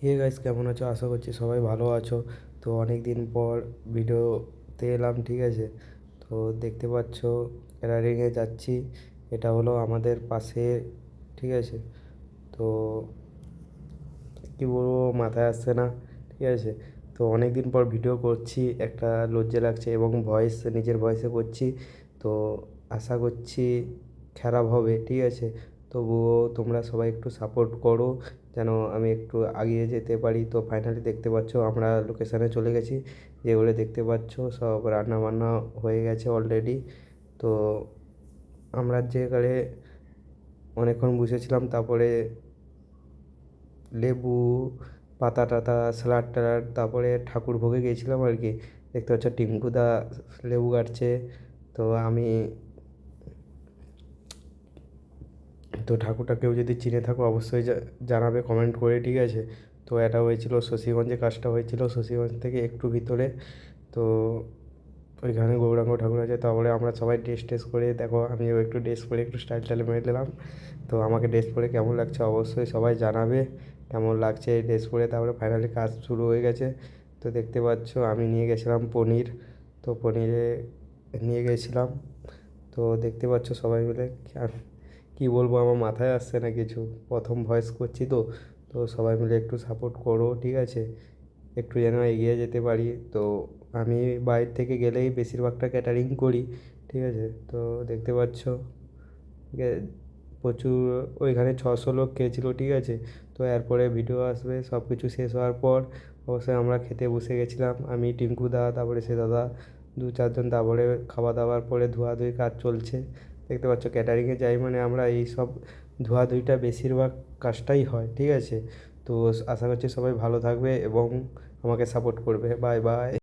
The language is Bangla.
হে গাইস, কেমন আছো? আশা করছি সবাই ভালো আছো। তো অনেক দিন পর ভিডিওতে এলাম, ঠিক আছে। তো দেখতে পাচ্ছ ক্যাটারিংয়ে যাচ্ছি। এটা হলো আমাদের পাশে, ঠিক আছে। তো কী বলবো, মাথায় আসছে না, ঠিক আছে। তো অনেক দিন পর ভিডিও করছি, একটা লজ্জা লাগছে এবং নিজের ভয়েসে করছি। তো আশা করছি খারাপ হবে, ঠিক আছে। তবুও তোমরা সবাই একটু সাপোর্ট করো যেন আমি একটু এগিয়ে যেতে পারি। তো ফাইনালি দেখতে পাচ্ছ আমরা লোকেশানে চলে গেছি। যেগুলো দেখতে পাচ্ছ সব রান্না বান্না হয়ে গেছে অলরেডি। তো আমরা যেখানে অনেকক্ষণ বসেছিলাম, তারপরে লেবু পাতা টাতা স্যালাড ট্যালাড, তারপরে ঠাকুর ভোগে গিয়েছিলাম আর কি। দেখতে পাচ্ছ টিঙ্কুদা লেবু কাটছে। তো আমি তো ঠাকুরটা কেউ যদি চিনে থাকো অবশ্যই জানাবে কমেন্ট করে, ঠিক আছে। তো এটা হয়েছিল শশীগঞ্জে, কাজটা হয়েছিল শশীগঞ্জ থেকে একটু ভিতরে। তো ওইখানে গৌরাঙ্গ ঠাকুর আছে। তারপরে আমরা সবাই ড্রেস টেস করে, দেখো আমিও একটু ড্রেস পরে একটু স্টাইল টাইল মেরে নিলাম। তো আমাকে ড্রেস পরে কেমন লাগছে অবশ্যই সবাই জানাবে কেমন লাগছে এই ড্রেস পরে। তারপরে ফাইনালি কাজ শুরু হয়ে গেছে। তো দেখতে পাচ্ছ আমি নিয়ে গেছিলাম পনির। তো পনিরে নিয়ে গেছিলাম। তো দেখতে পাচ্ছ সবাই মিলে আর কী বলবো, আমার মাথায় আসছে না কিছু, প্রথম ভয়েস করছি তো। তো সবাই মিলে একটু সাপোর্ট করো, ঠিক আছে, একটু যেন এগিয়ে যেতে পারি। তো আমি বাইরে থেকে গেলেই বেশিরভাগটা ক্যাটারিং করি, ঠিক আছে। তো দেখতে পাচ্ছ প্রচুর, ওইখানে 600 লোক খেয়েছিল, ঠিক আছে। তো এরপরে ভিডিও আসবে সব কিছু শেষ হওয়ার পর। অবশ্যই আমরা খেতে বসে গেছিলাম, আমি টিঙ্কুদা তারপরে সে দাদা দু চারজন। তারপরে খাওয়া দাওয়ার পরে ধোয়াধুয়ি কাজ চলছে। দেখতে পাচ্ছ ক্যাটারিংয়ে যাই মানে আমরা এই সব ধোয়াধুয়িটা বেশিরভাগ কাজটাই হয়, ঠিক আছে। তো আশা করছি সবাই ভালো থাকবে এবং আমাকে সাপোর্ট করবে। Bye bye.